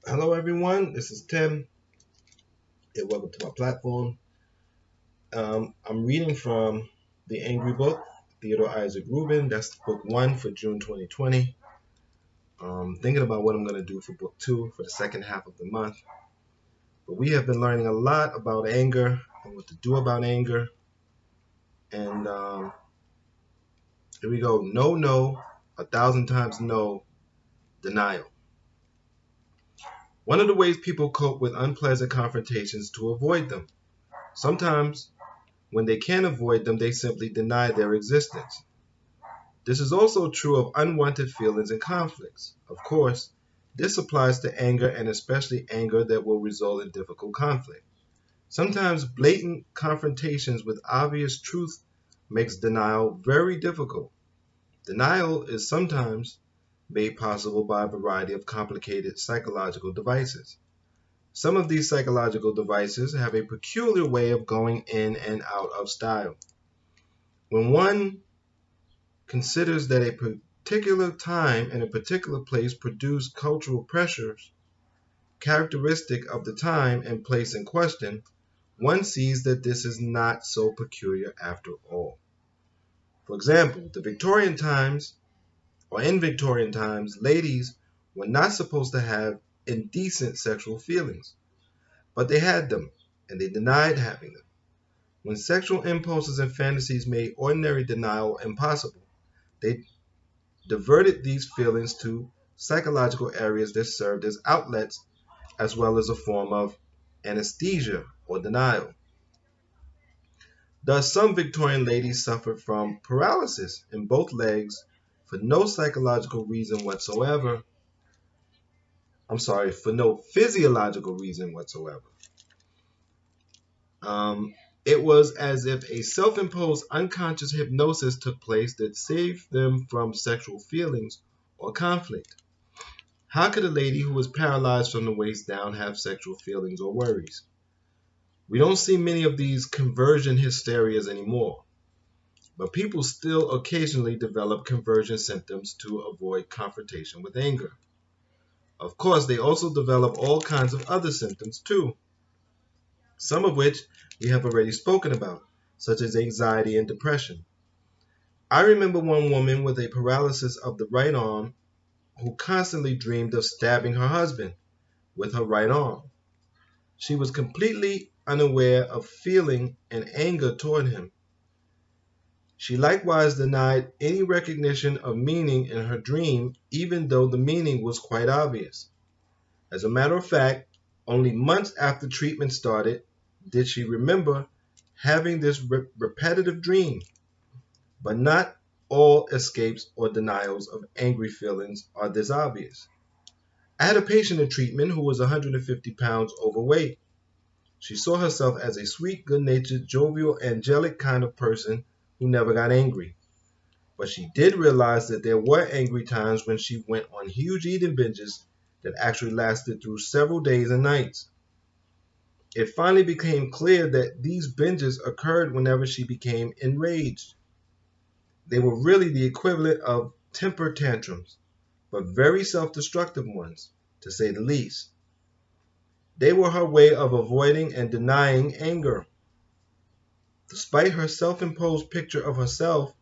Hello, everyone. This is Tim, and welcome to my platform. I'm reading from The Angry Book, Theodore Isaac Rubin. That's book one for June 2020. Thinking about what I'm going to do for book two for the second half of the month. But we have been learning a lot about anger and what to do about anger. And here we go. No, no, 1,000 times no, denial. One of the ways people cope with unpleasant confrontations is to avoid them. Sometimes when they can't avoid them, they simply deny their existence. This is also true of unwanted feelings and conflicts. Of course, this applies to anger and especially anger that will result in difficult conflict. Sometimes blatant confrontations with obvious truth makes denial very difficult. Denial is sometimes made possible by a variety of complicated psychological devices. Some of these psychological devices have a peculiar way of going in and out of style. When one considers that a particular time and a particular place produce cultural pressures characteristic of the time and place in question, one sees that this is not so peculiar after all. For example, in Victorian times, ladies were not supposed to have indecent sexual feelings, but they had them, and they denied having them. When sexual impulses and fantasies made ordinary denial impossible, they diverted these feelings to psychological areas that served as outlets as well as a form of anesthesia or denial. Thus, some Victorian ladies suffered from paralysis in both legs for no psychological reason whatsoever. For no physiological reason whatsoever. Um, it was as if a self imposed unconscious hypnosis took place that saved them from sexual feelings or conflict. How could a lady who was paralyzed from the waist down have sexual feelings or worries? We don't see many of these conversion hysterias anymore, but people still occasionally develop conversion symptoms to avoid confrontation with anger. Of course, they also develop all kinds of other symptoms too, some of which we have already spoken about, such as anxiety and depression. I remember one woman with a paralysis of the right arm who constantly dreamed of stabbing her husband with her right arm. She was completely unaware of feeling and anger toward him. She likewise denied any recognition of meaning in her dream, even though the meaning was quite obvious. As a matter of fact, only months after treatment started did she remember having this repetitive dream. But not all escapes or denials of angry feelings are this obvious. I had a patient in treatment who was 150 pounds overweight. She saw herself as a sweet, good-natured, jovial, angelic kind of person who never got angry. But she did realize that there were angry times when she went on huge eating binges that actually lasted through several days and nights. It finally became clear that these binges occurred whenever she became enraged. They were really the equivalent of temper tantrums, but very self-destructive ones, to say the least. They were her way of avoiding and denying anger. Despite her self-imposed picture of herself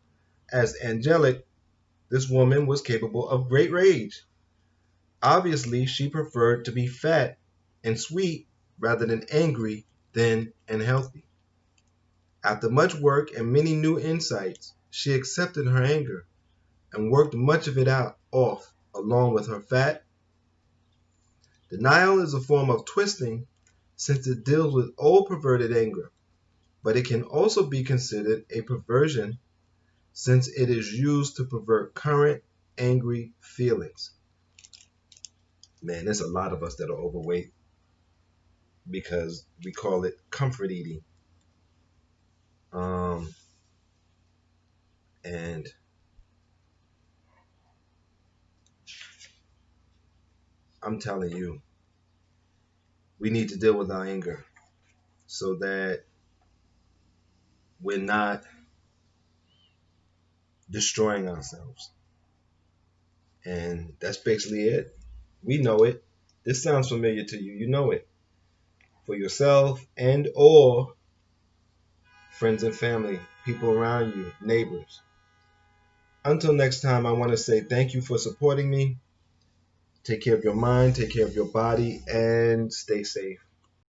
as angelic, this woman was capable of great rage. Obviously, she preferred to be fat and sweet rather than angry, thin, and healthy. After much work and many new insights, she accepted her anger and worked much of it off along with her fat. Denial is a form of twisting since it deals with old perverted anger, but it can also be considered a perversion since it is used to pervert current angry feelings. Man, there's a lot of us that are overweight because we call it comfort eating. Um, and I'm telling you, we need to deal with our anger so that we're not destroying ourselves. And that's basically it. We know it. This sounds familiar to you. You know it. For yourself and or friends and family, people around you, neighbors. Until next time, I want to say thank you for supporting me. Take care of your mind, take care of your body, and stay safe.